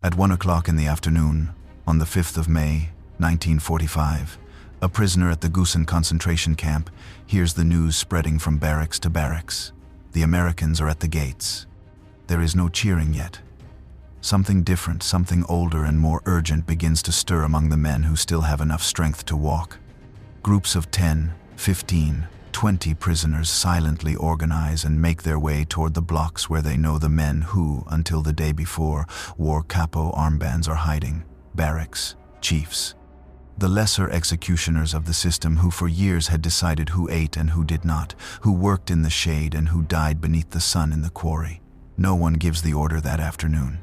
At 1 o'clock in the afternoon, on the 5th of May, 1945, a prisoner at the Gusen concentration camp hears the news spreading from barracks to barracks. The Americans are at the gates. There is no cheering yet. Something different, something older and more urgent begins to stir among the men who still have enough strength to walk. Groups of 10, 15, 20 prisoners silently organize and make their way toward the blocks where they know the men who, until the day before, wore capo armbands are hiding: barracks, chiefs. The lesser executioners of the system who for years had decided who ate and who did not, who worked in the shade and who died beneath the sun in the quarry. No one gives the order that afternoon.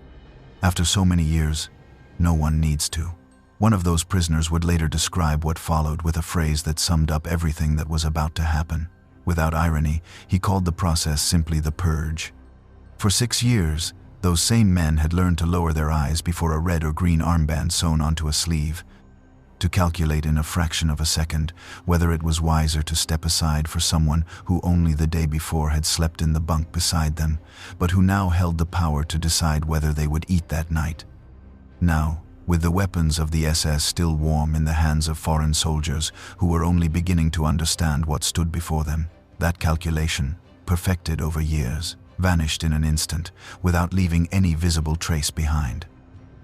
After so many years, no one needs to. One of those prisoners would later describe what followed with a phrase that summed up everything that was about to happen. Without irony, he called the process simply the purge. For 6 years, those same men had learned to lower their eyes before a red or green armband sewn onto a sleeve, to calculate in a fraction of a second whether it was wiser to step aside for someone who only the day before had slept in the bunk beside them, but who now held the power to decide whether they would eat that night. Now, with the weapons of the SS still warm in the hands of foreign soldiers who were only beginning to understand what stood before them, that calculation, perfected over years, vanished in an instant, without leaving any visible trace behind.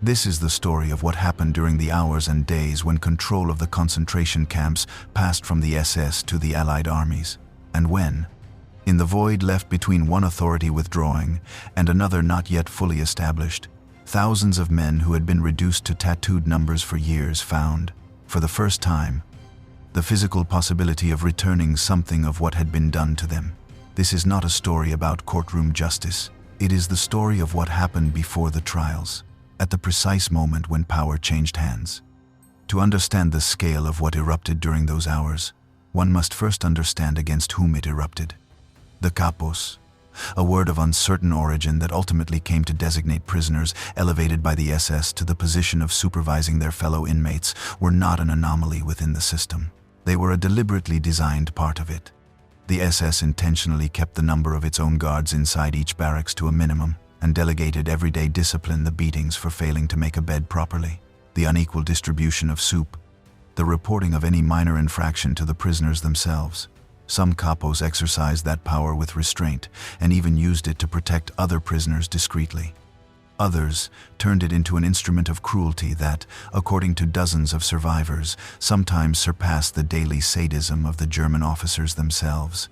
This is the story of what happened during the hours and days when control of the concentration camps passed from the SS to the Allied armies, and when, in the void left between one authority withdrawing and another not yet fully established, thousands of men who had been reduced to tattooed numbers for years found, for the first time, the physical possibility of returning something of what had been done to them. This is not a story about courtroom justice. It is the story of what happened before the trials, at the precise moment when power changed hands. To understand the scale of what erupted during those hours, one must first understand against whom it erupted. The capos, a word of uncertain origin that ultimately came to designate prisoners elevated by the SS to the position of supervising their fellow inmates, were not an anomaly within the system. They were a deliberately designed part of it. The SS intentionally kept the number of its own guards inside each barracks to a minimum, and delegated everyday discipline: the beatings for failing to make a bed properly, the unequal distribution of soup, the reporting of any minor infraction to the prisoners themselves. Some capos exercised that power with restraint and even used it to protect other prisoners discreetly. Others turned it into an instrument of cruelty that, according to dozens of survivors, sometimes surpassed the daily sadism of the German officers themselves.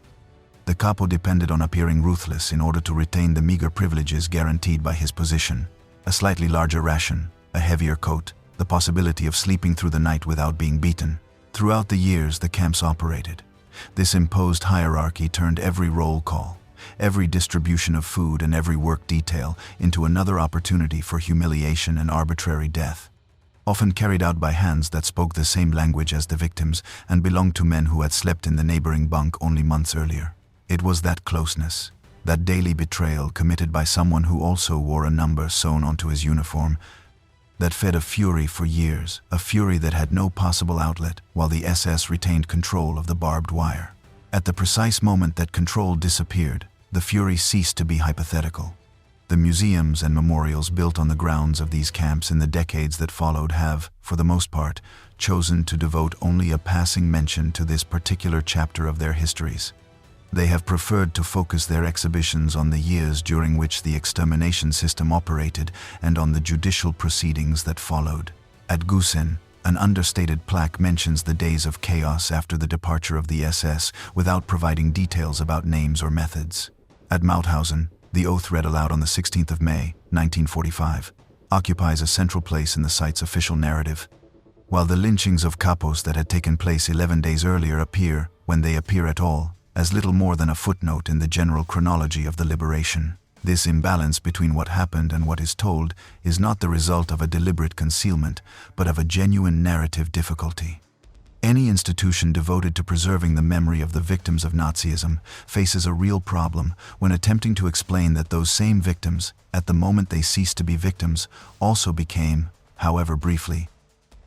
The capo depended on appearing ruthless in order to retain the meager privileges guaranteed by his position: a slightly larger ration, a heavier coat, the possibility of sleeping through the night without being beaten. Throughout the years the camps operated, this imposed hierarchy turned every roll call, every distribution of food and every work detail into another opportunity for humiliation and arbitrary death, often carried out by hands that spoke the same language as the victims and belonged to men who had slept in the neighboring bunk only months earlier. It was that closeness, that daily betrayal committed by someone who also wore a number sewn onto his uniform, that fed a fury for years, a fury that had no possible outlet while the SS retained control of the barbed wire. At the precise moment that control disappeared, the fury ceased to be hypothetical. The museums and memorials built on the grounds of these camps in the decades that followed have, for the most part, chosen to devote only a passing mention to this particular chapter of their histories. They have preferred to focus their exhibitions on the years during which the extermination system operated and on the judicial proceedings that followed. At Gusen, an understated plaque mentions the days of chaos after the departure of the SS without providing details about names or methods. At Mauthausen, the oath read aloud on the 16th of May, 1945, occupies a central place in the site's official narrative. While the lynchings of capos that had taken place 11 days earlier appear, when they appear at all, as little more than a footnote in the general chronology of the liberation. This imbalance between what happened and what is told is not the result of a deliberate concealment, but of a genuine narrative difficulty. Any institution devoted to preserving the memory of the victims of Nazism faces a real problem when attempting to explain that those same victims, at the moment they ceased to be victims, also became, however briefly,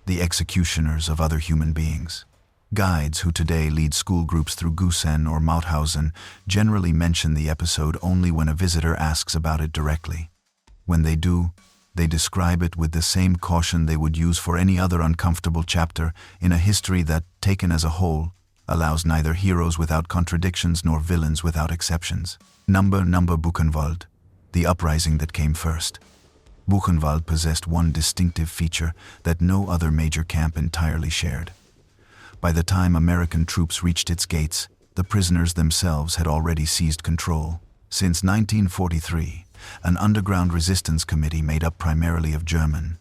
the executioners of other human beings. Guides who today lead school groups through Gusen or Mauthausen generally mention the episode only when a visitor asks about it directly. When they do, They describe it with the same caution they would use for any other uncomfortable chapter in a history that, taken as a whole, allows neither heroes without contradictions nor villains without exceptions. Number Buchenwald, the uprising that came first. Buchenwald possessed one distinctive feature that no other major camp entirely shared. By the time American troops reached its gates, the prisoners themselves had already seized control. Since 1943, an underground resistance committee made up primarily of German,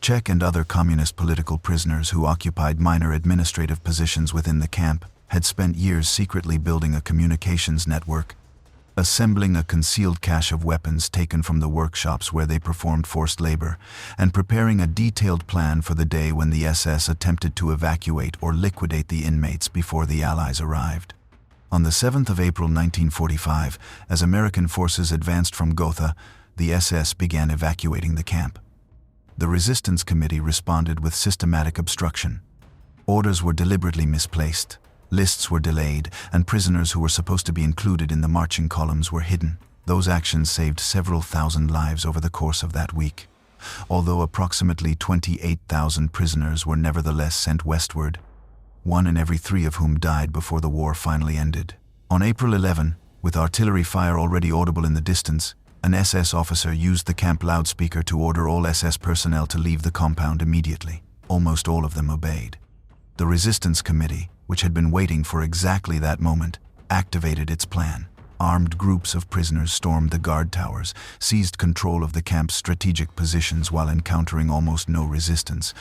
Czech and other communist political prisoners who occupied minor administrative positions within the camp had spent years secretly building a communications network, assembling a concealed cache of weapons taken from the workshops where they performed forced labor, and preparing a detailed plan for the day when the SS attempted to evacuate or liquidate the inmates before the Allies arrived. On the 7th of April 1945, as American forces advanced from Gotha, the SS began evacuating the camp. The Resistance Committee responded with systematic obstruction. Orders were deliberately misplaced, lists were delayed, and prisoners who were supposed to be included in the marching columns were hidden. Those actions saved several thousand lives over the course of that week, although approximately 28,000 prisoners were nevertheless sent westward, 1 in every 3 of whom died before the war finally ended. On April 11, with artillery fire already audible in the distance, an SS officer used the camp loudspeaker to order all SS personnel to leave the compound immediately. Almost all of them obeyed. The Resistance Committee, which had been waiting for exactly that moment, activated its plan. Armed groups of prisoners stormed the guard towers, seized control of the camp's strategic positions while encountering almost no resistance,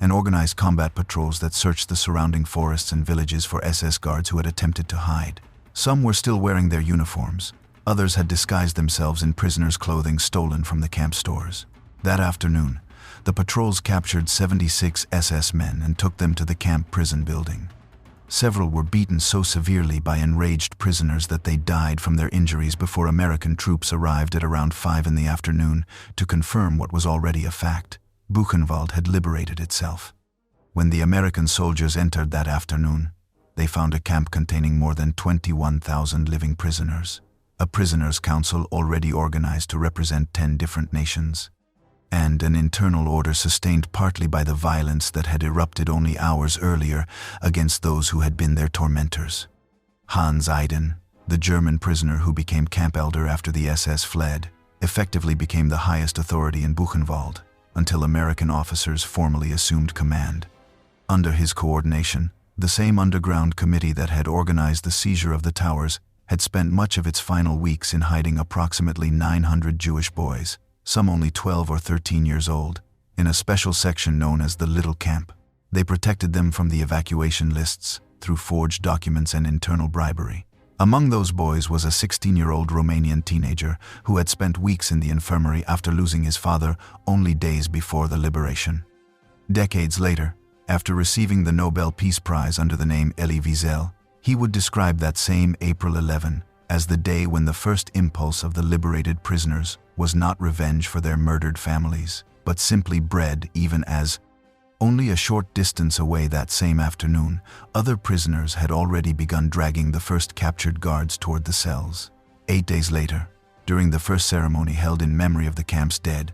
and organized combat patrols that searched the surrounding forests and villages for SS guards who had attempted to hide. Some were still wearing their uniforms. Others had disguised themselves in prisoners' clothing stolen from the camp stores. That afternoon, the patrols captured 76 SS men and took them to the camp prison building. Several were beaten so severely by enraged prisoners that they died from their injuries before American troops arrived at around 5 in the afternoon to confirm what was already a fact. Buchenwald had liberated itself. When the American soldiers entered that afternoon, they found a camp containing more than 21,000 living prisoners, a prisoners' council already organized to represent 10 different nations, and an internal order sustained partly by the violence that had erupted only hours earlier against those who had been their tormentors. Hans Eiden, the German prisoner who became camp elder after the SS fled, effectively became the highest authority in Buchenwald, until American officers formally assumed command. Under his coordination, the same underground committee that had organized the seizure of the towers had spent much of its final weeks in hiding approximately 900 Jewish boys, some only 12 or 13 years old, in a special section known as the Little Camp. They protected them from the evacuation lists through forged documents and internal bribery. Among those boys was a 16-year-old Romanian teenager who had spent weeks in the infirmary after losing his father only days before the liberation. Decades later, after receiving the Nobel Peace Prize under the name Elie Wiesel, he would describe that same April 11 as the day when the first impulse of the liberated prisoners was not revenge for their murdered families, but simply bread, even as, only a short distance away that same afternoon, other prisoners had already begun dragging the first captured guards toward the cells. 8 days later, during the first ceremony held in memory of the camp's dead,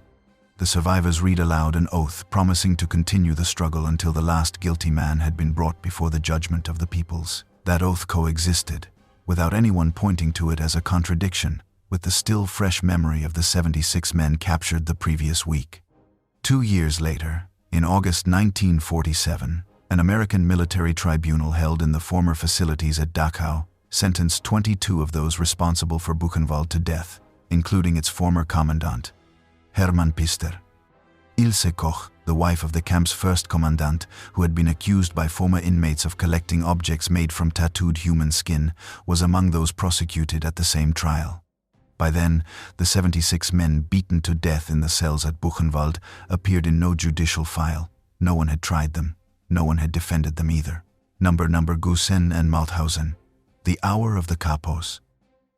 the survivors read aloud an oath promising to continue the struggle until the last guilty man had been brought before the judgment of the peoples. That oath coexisted, without anyone pointing to it as a contradiction, with the still fresh memory of the 76 men captured the previous week. 2 years later, in August 1947, an American military tribunal held in the former facilities at Dachau sentenced 22 of those responsible for Buchenwald to death, including its former commandant, Hermann Pister. Ilse Koch, the wife of the camp's first commandant, who had been accused by former inmates of collecting objects made from tattooed human skin, was among those prosecuted at the same trial. By then, the 76 men beaten to death in the cells at Buchenwald appeared in no judicial file. No one had tried them. No one had defended them either. Number Gusen and Mauthausen. The hour of the capos.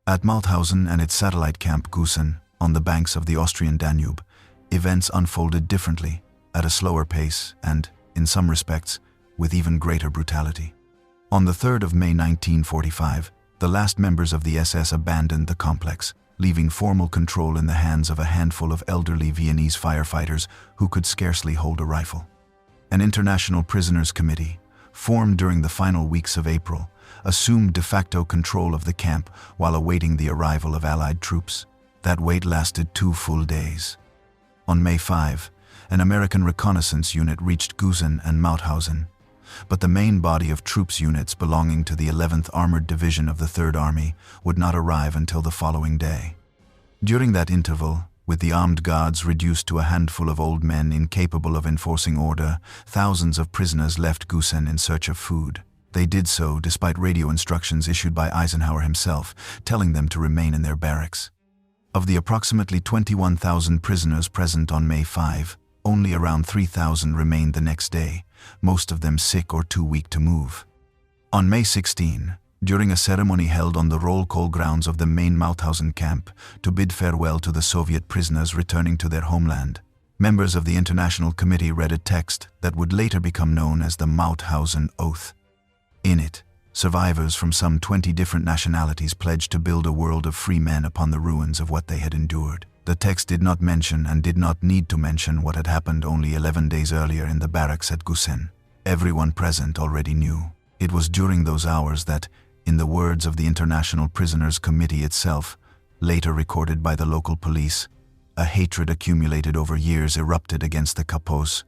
At Mauthausen and its satellite camp Gusen, on the banks of the Austrian Danube, events unfolded differently, at a slower pace and, in some respects, with even greater brutality. On the 3rd of May 1945, the last members of the SS abandoned the complex, leaving formal control in the hands of a handful of elderly Viennese firefighters who could scarcely hold a rifle. An international prisoners committee, formed during the final weeks of April, assumed de facto control of the camp while awaiting the arrival of Allied troops. That wait lasted 2 full days. On May 5, an American reconnaissance unit reached Gusen and Mauthausen, but the main body of troops units belonging to the 11th Armored Division of the 3rd Army would not arrive until the following day. During that interval, with the armed guards reduced to a handful of old men incapable of enforcing order, thousands of prisoners left Gusen in search of food. They did so despite radio instructions issued by Eisenhower himself, telling them to remain in their barracks. Of the approximately 21,000 prisoners present on May 5, only around 3,000 remained the next day, most of them sick or too weak to move. On May 16, during a ceremony held on the roll call grounds of the main Mauthausen camp to bid farewell to the Soviet prisoners returning to their homeland, members of the International Committee read a text that would later become known as the Mauthausen Oath. In it, survivors from some 20 different nationalities pledged to build a world of free men upon the ruins of what they had endured. The text did not mention and did not need to mention what had happened only 11 days earlier in the barracks at Gusen. Everyone present already knew. It was during those hours that, in the words of the International Prisoners Committee itself, later recorded by the local police, a hatred accumulated over years erupted against the capos,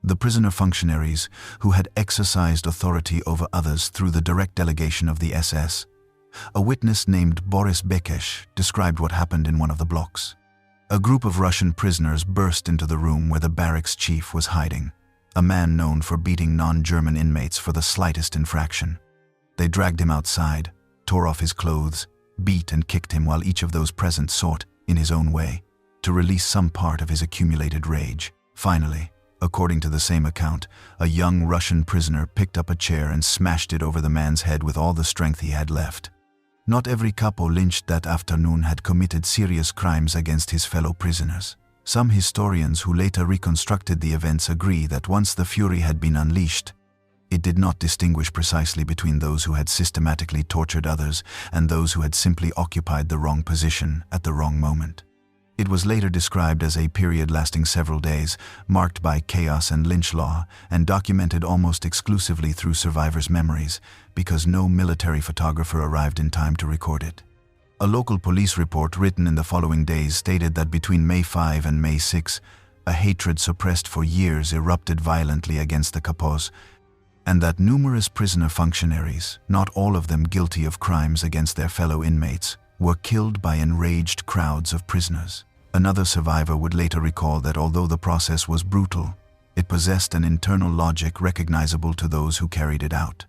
the prisoner functionaries who had exercised authority over others through the direct delegation of the SS. A witness named Boris Bekes described what happened in one of the blocks. A group of Russian prisoners burst into the room where the barracks chief was hiding, a man known for beating non-German inmates for the slightest infraction. They dragged him outside, tore off his clothes, beat and kicked him while each of those present sought, in his own way, to release some part of his accumulated rage. Finally, according to the same account, a young Russian prisoner picked up a chair and smashed it over the man's head with all the strength he had left. Not every capo lynched that afternoon had committed serious crimes against his fellow prisoners. Some historians who later reconstructed the events agree that once the fury had been unleashed, it did not distinguish precisely between those who had systematically tortured others and those who had simply occupied the wrong position at the wrong moment. It was later described as a period lasting several days, marked by chaos and lynch law, and documented almost exclusively through survivors' memories, because no military photographer arrived in time to record it. A local police report written in the following days stated that between May 5 and May 6, a hatred suppressed for years erupted violently against the capos, and that numerous prisoner functionaries, not all of them guilty of crimes against their fellow inmates, were killed by enraged crowds of prisoners. Another survivor would later recall that although the process was brutal, it possessed an internal logic recognizable to those who carried it out.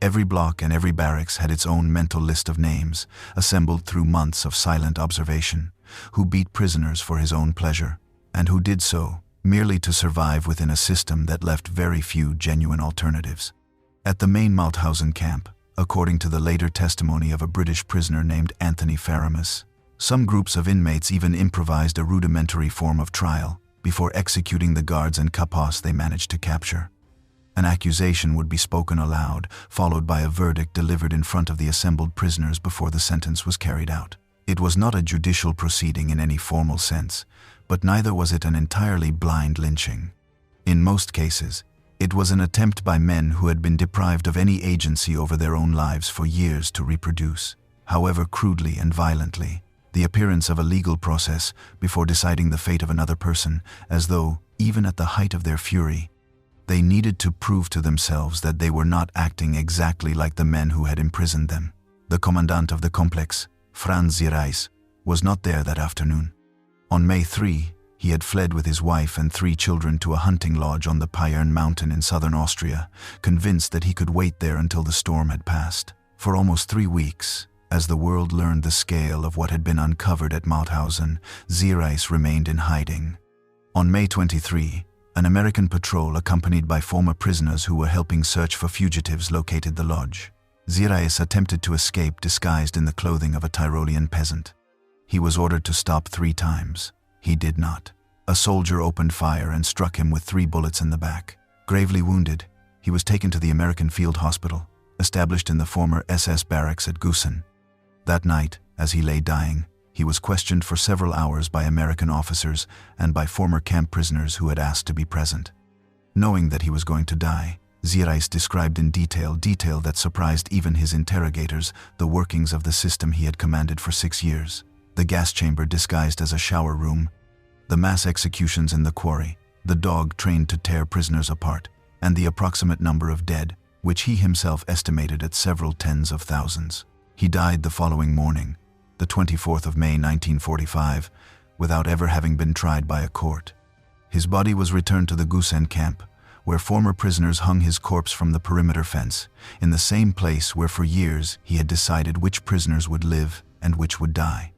Every block and every barracks had its own mental list of names, assembled through months of silent observation, who beat prisoners for his own pleasure, and who did so merely to survive within a system that left very few genuine alternatives. At the main Mauthausen camp, according to the later testimony of a British prisoner named Anthony Faramus, some groups of inmates even improvised a rudimentary form of trial before executing the guards and capos they managed to capture. An accusation would be spoken aloud, followed by a verdict delivered in front of the assembled prisoners before the sentence was carried out. It was not a judicial proceeding in any formal sense, but neither was it an entirely blind lynching. In most cases, it was an attempt by men who had been deprived of any agency over their own lives for years to reproduce, however crudely and violently, the appearance of a legal process before deciding the fate of another person, as though, even at the height of their fury, they needed to prove to themselves that they were not acting exactly like the men who had imprisoned them. The commandant of the complex, Franz Ziereis, was not there that afternoon. On May 3, he had fled with his wife and 3 children to a hunting lodge on the Payern mountain in southern Austria, convinced that he could wait there until the storm had passed. For almost 3 weeks, as the world learned the scale of what had been uncovered at Mauthausen, Ziereis remained in hiding. On May 23, an American patrol accompanied by former prisoners who were helping search for fugitives located the lodge. Ziereis attempted to escape disguised in the clothing of a Tyrolean peasant. He was ordered to stop 3 times. He did not. A soldier opened fire and struck him with 3 bullets in the back. Gravely wounded, he was taken to the American Field Hospital, established in the former SS barracks at Gusen. That night, as he lay dying, He was questioned for several hours by American officers and by former camp prisoners who had asked to be present. Knowing that he was going to die, Zierreis described in detail that surprised even his interrogators, the workings of the system he had commanded for 6 years. The gas chamber disguised as a shower room, the mass executions in the quarry, the dog trained to tear prisoners apart, and the approximate number of dead, which he himself estimated at several tens of thousands. He died the following morning, the 24th of May 1945, without ever having been tried by a court. His body was returned to the Gusen camp, where former prisoners hung his corpse from the perimeter fence, in the same place where for years he had decided which prisoners would live and which would die.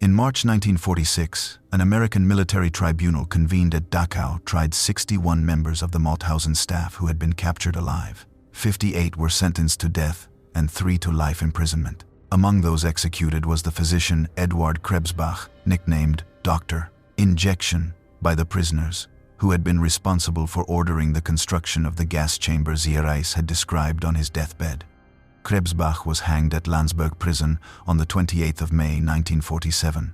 In March 1946, an American military tribunal convened at Dachau tried 61 members of the Mauthausen staff who had been captured alive. 58 were sentenced to death and 3 to life imprisonment. Among those executed was the physician Eduard Krebsbach, nicknamed Dr. Injection by the prisoners, who had been responsible for ordering the construction of the gas chamber Zierreis had described on his deathbed. Krebsbach was hanged at Landsberg prison on the 28th of May 1947,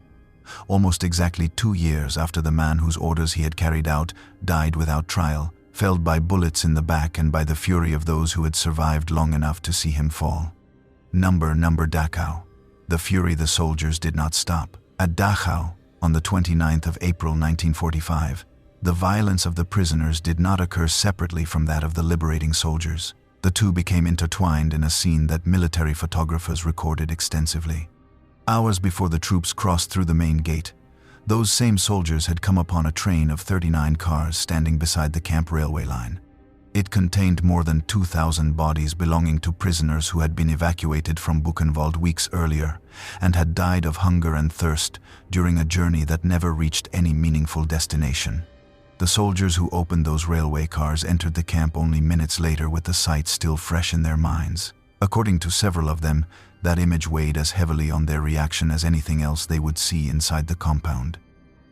almost exactly 2 years after the man whose orders he had carried out died without trial, felled by bullets in the back and by the fury of those who had survived long enough to see him fall. Number Dachau. The fury the soldiers did not stop. At Dachau, on the 29th of April 1945, the violence of the prisoners did not occur separately from that of the liberating soldiers. The two became intertwined in a scene that military photographers recorded extensively. Hours before the troops crossed through the main gate, those same soldiers had come upon a train of 39 cars standing beside the camp railway line. It contained more than 2,000 bodies belonging to prisoners who had been evacuated from Buchenwald weeks earlier and had died of hunger and thirst during a journey that never reached any meaningful destination. The soldiers who opened those railway cars entered the camp only minutes later with the sight still fresh in their minds. According to several of them, that image weighed as heavily on their reaction as anything else they would see inside the compound.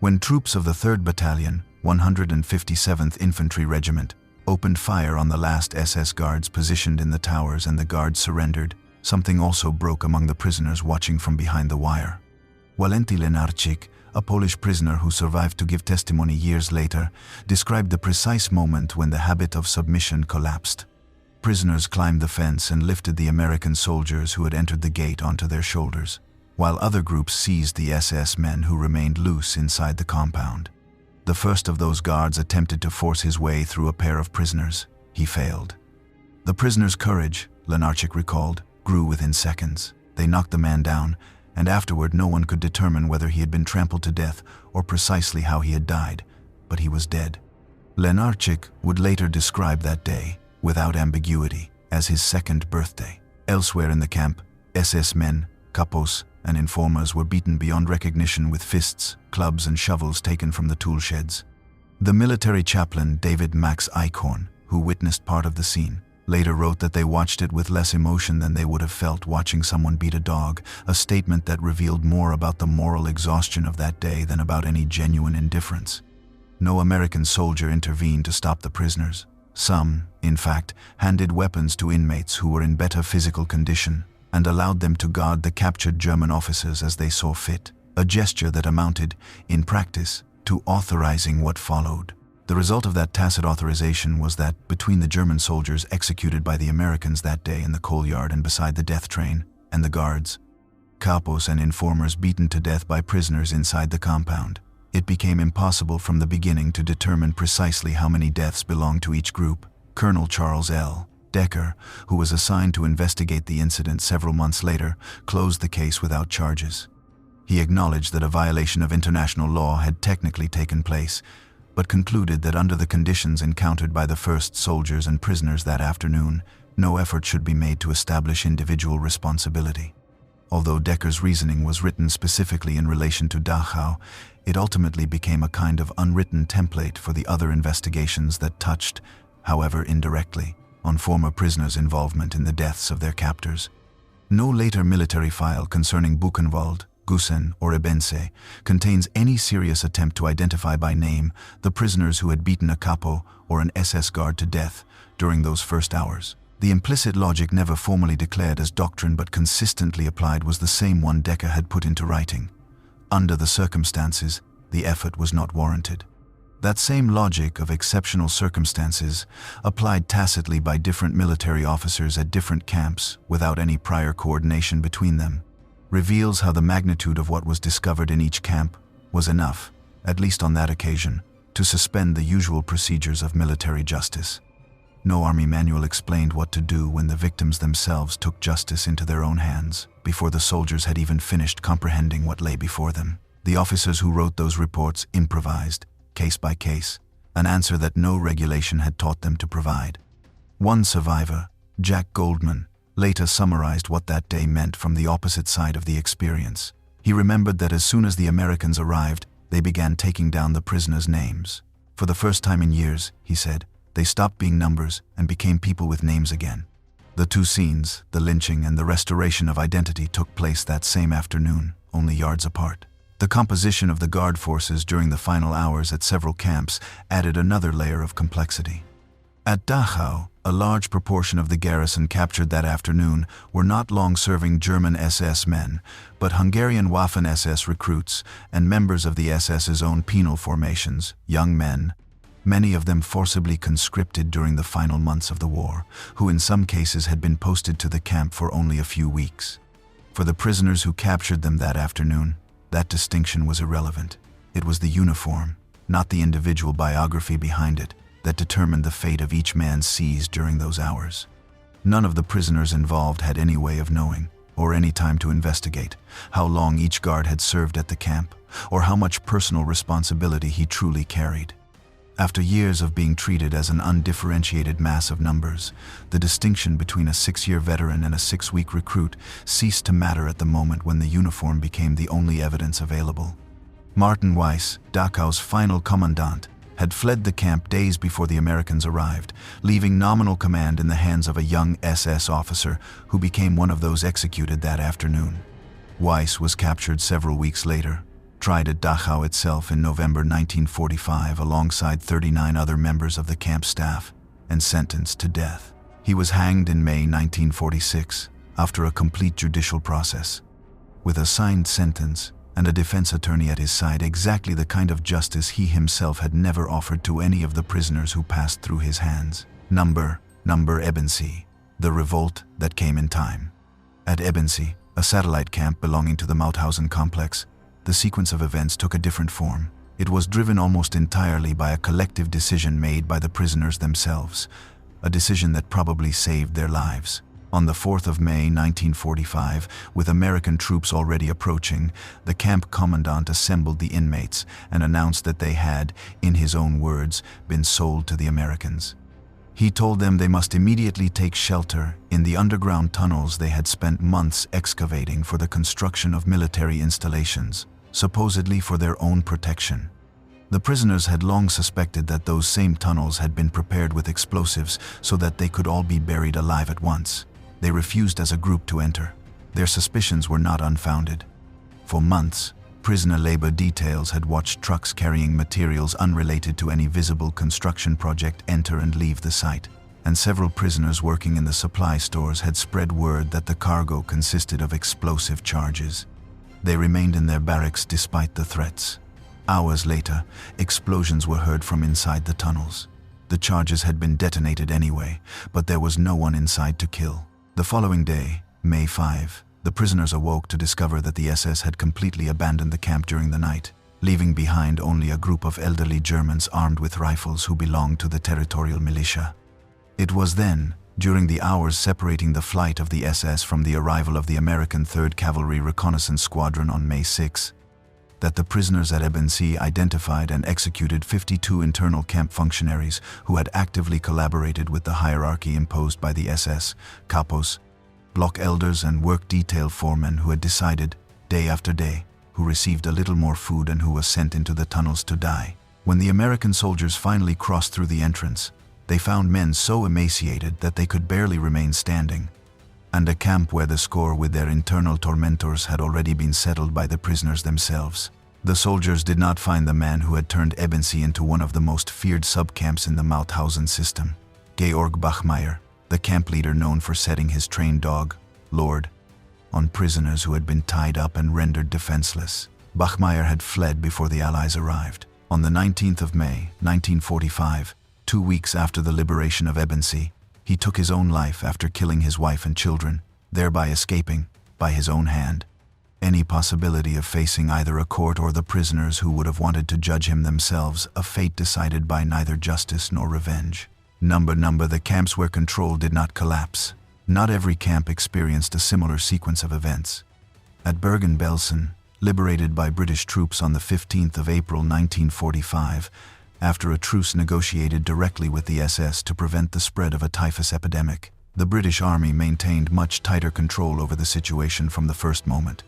When troops of the 3rd Battalion, 157th Infantry Regiment, opened fire on the last SS guards positioned in the towers and the guards surrendered, something also broke among the prisoners watching from behind the wire. Walenty Lenarczyk, a Polish prisoner who survived to give testimony years later, described the precise moment when the habit of submission collapsed. Prisoners climbed the fence and lifted the American soldiers who had entered the gate onto their shoulders, while other groups seized the SS men who remained loose inside the compound. The first of those guards attempted to force his way through a pair of prisoners. He failed. The prisoners' courage, Lenarczyk recalled, grew within seconds. They knocked the man down, and afterward no one could determine whether he had been trampled to death or precisely how he had died, but he was dead. Lenarczyk would later describe that day, without ambiguity, as his second birthday. Elsewhere in the camp, SS men, capos, and informers were beaten beyond recognition with fists, clubs, and shovels taken from the tool sheds. The military chaplain David Max Eichhorn, who witnessed part of the scene, later wrote that they watched it with less emotion than they would have felt watching someone beat a dog, a statement that revealed more about the moral exhaustion of that day than about any genuine indifference. No American soldier intervened to stop the prisoners. Some, in fact, handed weapons to inmates who were in better physical condition and allowed them to guard the captured German officers as they saw fit, a gesture that amounted, in practice, to authorizing what followed. The result of that tacit authorization was that, between the German soldiers executed by the Americans that day in the coal yard and beside the death train, and the guards, capos and informers beaten to death by prisoners inside the compound, it became impossible from the beginning to determine precisely how many deaths belonged to each group. Colonel Charles L. Decker, who was assigned to investigate the incident several months later, closed the case without charges. He acknowledged that a violation of international law had technically taken place, but concluded that under the conditions encountered by the first soldiers and prisoners that afternoon, no effort should be made to establish individual responsibility. Although Decker's reasoning was written specifically in relation to Dachau, it ultimately became a kind of unwritten template for the other investigations that touched, however indirectly, on former prisoners' involvement in the deaths of their captors. No later military file concerning Buchenwald, Gusen, or Ebensee contains any serious attempt to identify by name the prisoners who had beaten a capo or an SS guard to death during those first hours. The implicit logic never formally declared as doctrine but consistently applied was the same one Decker had put into writing. Under the circumstances, the effort was not warranted. That same logic of exceptional circumstances, applied tacitly by different military officers at different camps without any prior coordination between them, reveals how the magnitude of what was discovered in each camp was enough, at least on that occasion, to suspend the usual procedures of military justice. No army manual explained what to do when the victims themselves took justice into their own hands, before the soldiers had even finished comprehending what lay before them. The officers who wrote those reports improvised, case by case, an answer that no regulation had taught them to provide. One survivor, Jack Goldman, later summarized what that day meant from the opposite side of the experience. He remembered that as soon as the Americans arrived, they began taking down the prisoners' names. For the first time in years, he said, they stopped being numbers and became people with names again. The two scenes, the lynching and the restoration of identity, took place that same afternoon, only yards apart. The composition of the guard forces during the final hours at several camps added another layer of complexity. At Dachau, a large proportion of the garrison captured that afternoon were not long-serving German SS men, but Hungarian Waffen-SS recruits and members of the SS's own penal formations, young men, many of them forcibly conscripted during the final months of the war, who in some cases had been posted to the camp for only a few weeks. For the prisoners who captured them that afternoon, that distinction was irrelevant. It was the uniform, not the individual biography behind it, that determined the fate of each man seized during those hours. None of the prisoners involved had any way of knowing, or any time to investigate, how long each guard had served at the camp, or how much personal responsibility he truly carried. After years of being treated as an undifferentiated mass of numbers, the distinction between a 6-year veteran and a 6-week recruit ceased to matter at the moment when the uniform became the only evidence available. Martin Weiss, Dachau's final commandant, had fled the camp days before the Americans arrived, leaving nominal command in the hands of a young SS officer who became one of those executed that afternoon. Weiss was captured several weeks later, tried at Dachau itself in November 1945 alongside 39 other members of the camp staff, and sentenced to death. He was hanged in May 1946 after a complete judicial process. With a signed sentence and a defense attorney at his side, exactly the kind of justice he himself had never offered to any of the prisoners who passed through his hands. Number Ebensee, the revolt that came in time. At Ebensee, a satellite camp belonging to the Mauthausen complex, the sequence of events took a different form. It was driven almost entirely by a collective decision made by the prisoners themselves, a decision that probably saved their lives. On the 4th of May 1945, with American troops already approaching, the camp commandant assembled the inmates and announced that they had, in his own words, been sold to the Americans. He told them they must immediately take shelter in the underground tunnels they had spent months excavating for the construction of military installations, supposedly for their own protection. The prisoners had long suspected that those same tunnels had been prepared with explosives so that they could all be buried alive at once. They refused as a group to enter. Their suspicions were not unfounded. For months, prisoner labor details had watched trucks carrying materials unrelated to any visible construction project enter and leave the site, and several prisoners working in the supply stores had spread word that the cargo consisted of explosive charges. They remained in their barracks despite the threats. Hours later, explosions were heard from inside the tunnels. The charges had been detonated anyway, but there was no one inside to kill. The following day, May 5, the prisoners awoke to discover that the SS had completely abandoned the camp during the night, leaving behind only a group of elderly Germans armed with rifles who belonged to the territorial militia. It was then, during the hours separating the flight of the SS from the arrival of the American 3rd Cavalry Reconnaissance Squadron on May 6, that the prisoners at Ebensee identified and executed 52 internal camp functionaries who had actively collaborated with the hierarchy imposed by the SS, capos, block elders and work detail foremen who had decided, day after day, who received a little more food and who was sent into the tunnels to die. When the American soldiers finally crossed through the entrance, they found men so emaciated that they could barely remain standing, and a camp where the score with their internal tormentors had already been settled by the prisoners themselves. The soldiers did not find the man who had turned Ebensee into one of the most feared subcamps in the Mauthausen system. Georg Bachmeier, the camp leader known for setting his trained dog, Lord, on prisoners who had been tied up and rendered defenseless. Bachmeier had fled before the Allies arrived. On the 19th of May, 1945, 2 weeks after the liberation of Ebensee, he took his own life after killing his wife and children, thereby escaping, by his own hand, any possibility of facing either a court or the prisoners who would have wanted to judge him themselves, a fate decided by neither justice nor revenge. Number the camps where control did not collapse. Not every camp experienced a similar sequence of events. At Bergen-Belsen, liberated by British troops on the 15th of April 1945, after a truce negotiated directly with the SS to prevent the spread of a typhus epidemic, the British Army maintained much tighter control over the situation from the first moment.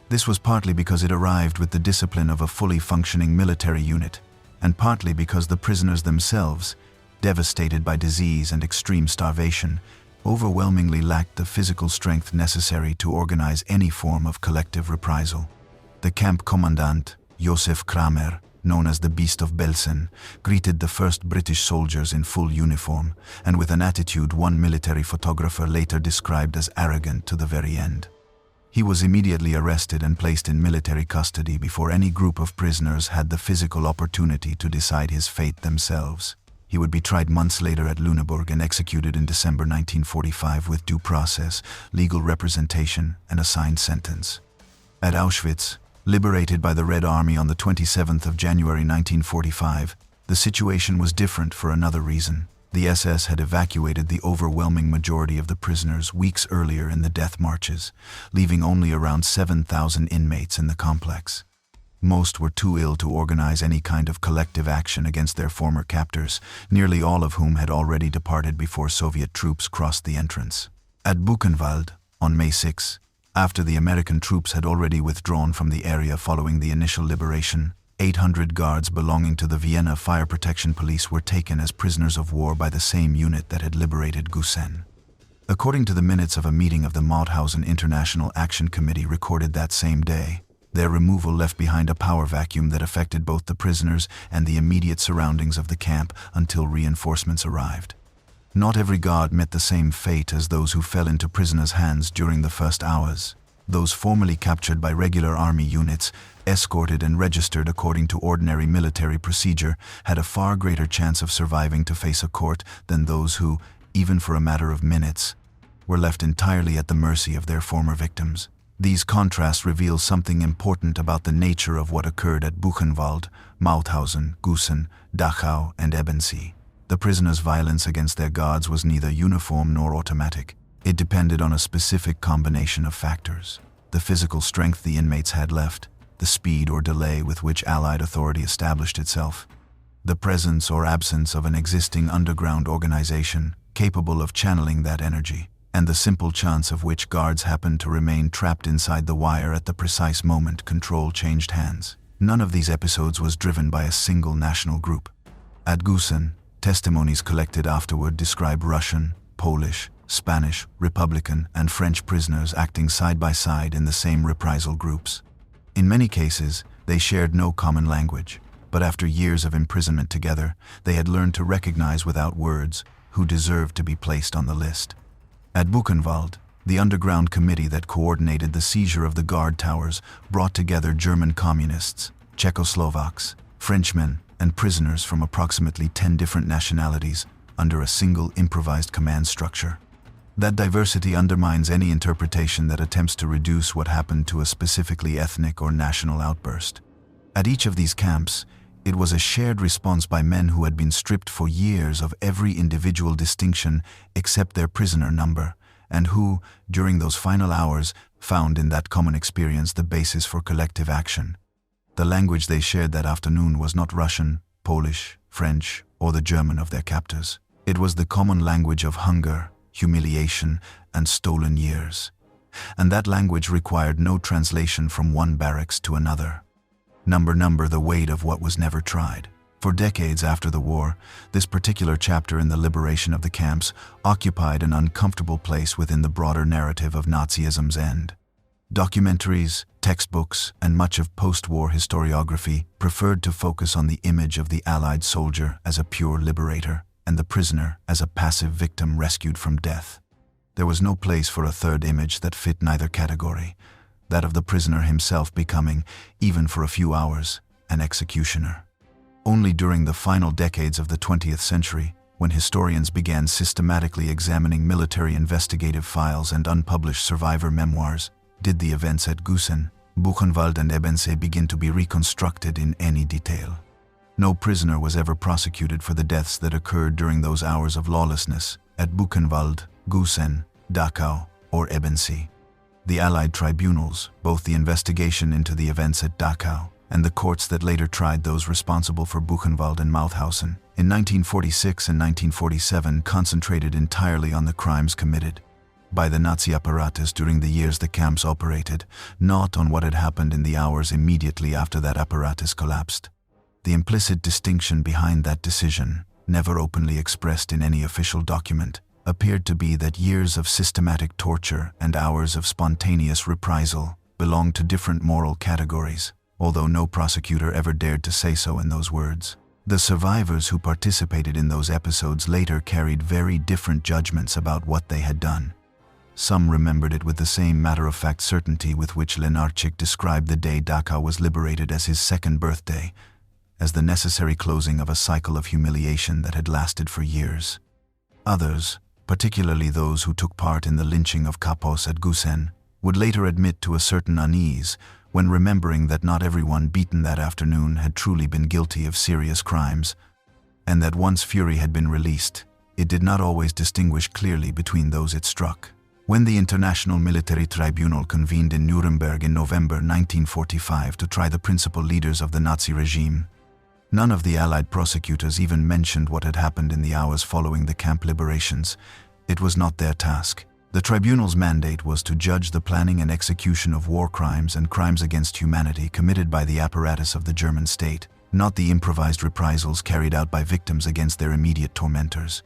This was partly because it arrived with the discipline of a fully functioning military unit, and partly because the prisoners themselves, devastated by disease and extreme starvation, overwhelmingly lacked the physical strength necessary to organize any form of collective reprisal. The camp commandant, Josef Kramer, known as the Beast of Belsen, greeted the first British soldiers in full uniform, and with an attitude one military photographer later described as arrogant to the very end. He was immediately arrested and placed in military custody before any group of prisoners had the physical opportunity to decide his fate themselves. He would be tried months later at Lüneburg and executed in December 1945 with due process, legal representation, and a signed sentence. At Auschwitz, liberated by the Red Army on the 27th of January 1945, the situation was different for another reason. The SS had evacuated the overwhelming majority of the prisoners weeks earlier in the death marches, leaving only around 7,000 inmates in the complex. Most were too ill to organize any kind of collective action against their former captors, nearly all of whom had already departed before Soviet troops crossed the entrance. At Buchenwald, on May 6, after the American troops had already withdrawn from the area following the initial liberation, 800 guards belonging to the Vienna Fire Protection Police were taken as prisoners of war by the same unit that had liberated Gusen. According to the minutes of a meeting of the Mauthausen International Action Committee recorded that same day, their removal left behind a power vacuum that affected both the prisoners and the immediate surroundings of the camp until reinforcements arrived. Not every guard met the same fate as those who fell into prisoners' hands during the first hours. Those formerly captured by regular army units, escorted and registered according to ordinary military procedure, had a far greater chance of surviving to face a court than those who, even for a matter of minutes, were left entirely at the mercy of their former victims. These contrasts reveal something important about the nature of what occurred at Buchenwald, Mauthausen, Gusen, Dachau, and Ebensee. The prisoners' violence against their guards was neither uniform nor automatic. It depended on a specific combination of factors: the physical strength the inmates had left, the speed or delay with which Allied authority established itself, the presence or absence of an existing underground organization capable of channeling that energy, and the simple chance of which guards happened to remain trapped inside the wire at the precise moment control changed hands. None of these episodes was driven by a single national group. At Gusen, testimonies collected afterward describe Russian, Polish, Spanish, Republican, and French prisoners acting side by side in the same reprisal groups. In many cases, they shared no common language, but after years of imprisonment together, they had learned to recognize without words who deserved to be placed on the list. At Buchenwald, the underground committee that coordinated the seizure of the guard towers brought together German communists, Czechoslovaks, Frenchmen, and prisoners from approximately 10 different nationalities under a single improvised command structure. That diversity undermines any interpretation that attempts to reduce what happened to a specifically ethnic or national outburst. At each of these camps, it was a shared response by men who had been stripped for years of every individual distinction except their prisoner number, and who, during those final hours, found in that common experience the basis for collective action. The language they shared that afternoon was not Russian, Polish, French, or the German of their captors. It was the common language of hunger, humiliation, and stolen years. And that language required no translation from one barracks to another. Number, the weight of what was never tried. For decades after the war, this particular chapter in the liberation of the camps occupied an uncomfortable place within the broader narrative of Nazism's end. Documentaries, textbooks, and much of post-war historiography preferred to focus on the image of the Allied soldier as a pure liberator, and the prisoner as a passive victim rescued from death. There was no place for a third image that fit neither category, that of the prisoner himself becoming, even for a few hours, an executioner. Only during the final decades of the 20th century, when historians began systematically examining military investigative files and unpublished survivor memoirs, did the events at Gusen, Buchenwald and Ebensee begin to be reconstructed in any detail. No prisoner was ever prosecuted for the deaths that occurred during those hours of lawlessness at Buchenwald, Gusen, Dachau, or Ebensee. The Allied tribunals, both the investigation into the events at Dachau and the courts that later tried those responsible for Gusen and Mauthausen, in 1946 and 1947 concentrated entirely on the crimes committed by the Nazi apparatus during the years the camps operated, not on what had happened in the hours immediately after that apparatus collapsed. The implicit distinction behind that decision, never openly expressed in any official document, appeared to be that years of systematic torture and hours of spontaneous reprisal belonged to different moral categories, although no prosecutor ever dared to say so in those words. The survivors who participated in those episodes later carried very different judgments about what they had done. Some remembered it with the same matter-of-fact certainty with which Lenarchik described the day Dachau was liberated as his second birthday, as the necessary closing of a cycle of humiliation that had lasted for years. Others, particularly those who took part in the lynching of capos at Gusen, would later admit to a certain unease when remembering that not everyone beaten that afternoon had truly been guilty of serious crimes, and that once fury had been released, it did not always distinguish clearly between those it struck. When the International Military Tribunal convened in Nuremberg in November 1945 to try the principal leaders of the Nazi regime, none of the Allied prosecutors even mentioned what had happened in the hours following the camp liberations. It was not their task. The tribunal's mandate was to judge the planning and execution of war crimes and crimes against humanity committed by the apparatus of the German state, not the improvised reprisals carried out by victims against their immediate tormentors.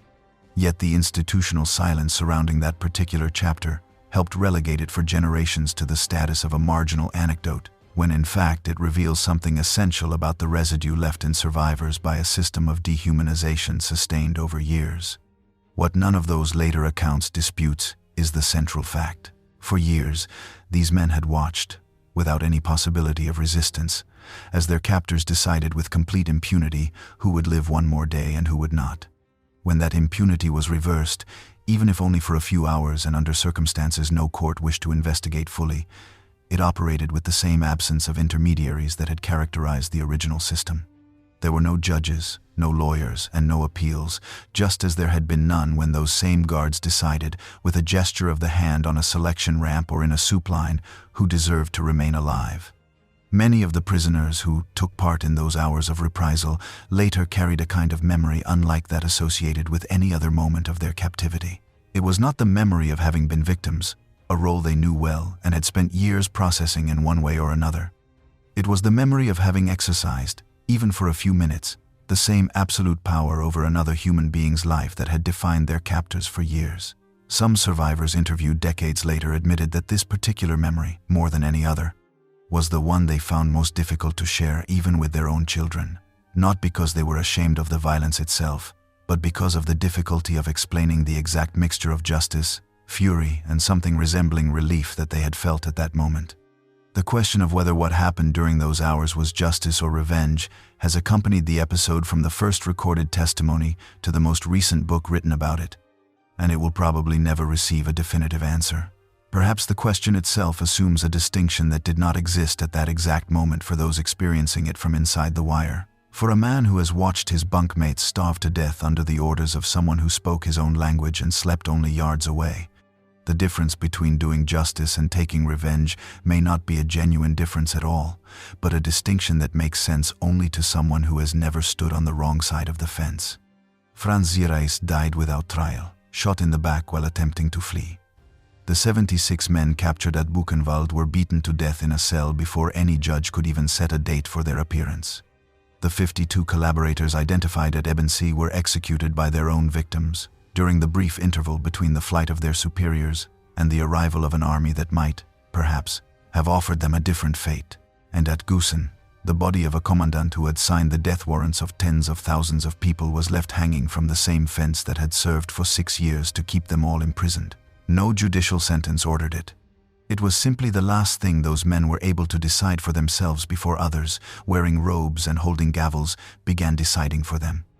Yet the institutional silence surrounding that particular chapter helped relegate it for generations to the status of a marginal anecdote, when in fact it reveals something essential about the residue left in survivors by a system of dehumanization sustained over years. What none of those later accounts disputes is the central fact. For years, these men had watched, without any possibility of resistance, as their captors decided with complete impunity who would live one more day and who would not. When that impunity was reversed, even if only for a few hours and under circumstances no court wished to investigate fully, it operated with the same absence of intermediaries that had characterized the original system. There were no judges, no lawyers, and no appeals, just as there had been none when those same guards decided, with a gesture of the hand on a selection ramp or in a soup line, who deserved to remain alive. Many of the prisoners who took part in those hours of reprisal later carried a kind of memory unlike that associated with any other moment of their captivity. It was not the memory of having been victims, a role they knew well and had spent years processing in one way or another. It was the memory of having exercised, even for a few minutes, the same absolute power over another human being's life that had defined their captors for years. Some survivors interviewed decades later admitted that this particular memory, more than any other, was the one they found most difficult to share even with their own children, not because they were ashamed of the violence itself, but because of the difficulty of explaining the exact mixture of justice, fury, and something resembling relief that they had felt at that moment. The question of whether what happened during those hours was justice or revenge has accompanied the episode from the first recorded testimony to the most recent book written about it, and it will probably never receive a definitive answer. Perhaps the question itself assumes a distinction that did not exist at that exact moment for those experiencing it from inside the wire. For a man who has watched his bunkmates starve to death under the orders of someone who spoke his own language and slept only yards away, the difference between doing justice and taking revenge may not be a genuine difference at all, but a distinction that makes sense only to someone who has never stood on the wrong side of the fence. Franz Ziereis died without trial, shot in the back while attempting to flee. The 76 men captured at Buchenwald were beaten to death in a cell before any judge could even set a date for their appearance. The 52 collaborators identified at Ebensee were executed by their own victims, during the brief interval between the flight of their superiors and the arrival of an army that might, perhaps, have offered them a different fate. And at Gusen, the body of a commandant who had signed the death warrants of tens of thousands of people was left hanging from the same fence that had served for 6 years to keep them all imprisoned. No judicial sentence ordered it. It was simply the last thing those men were able to decide for themselves before others, wearing robes and holding gavels, began deciding for them.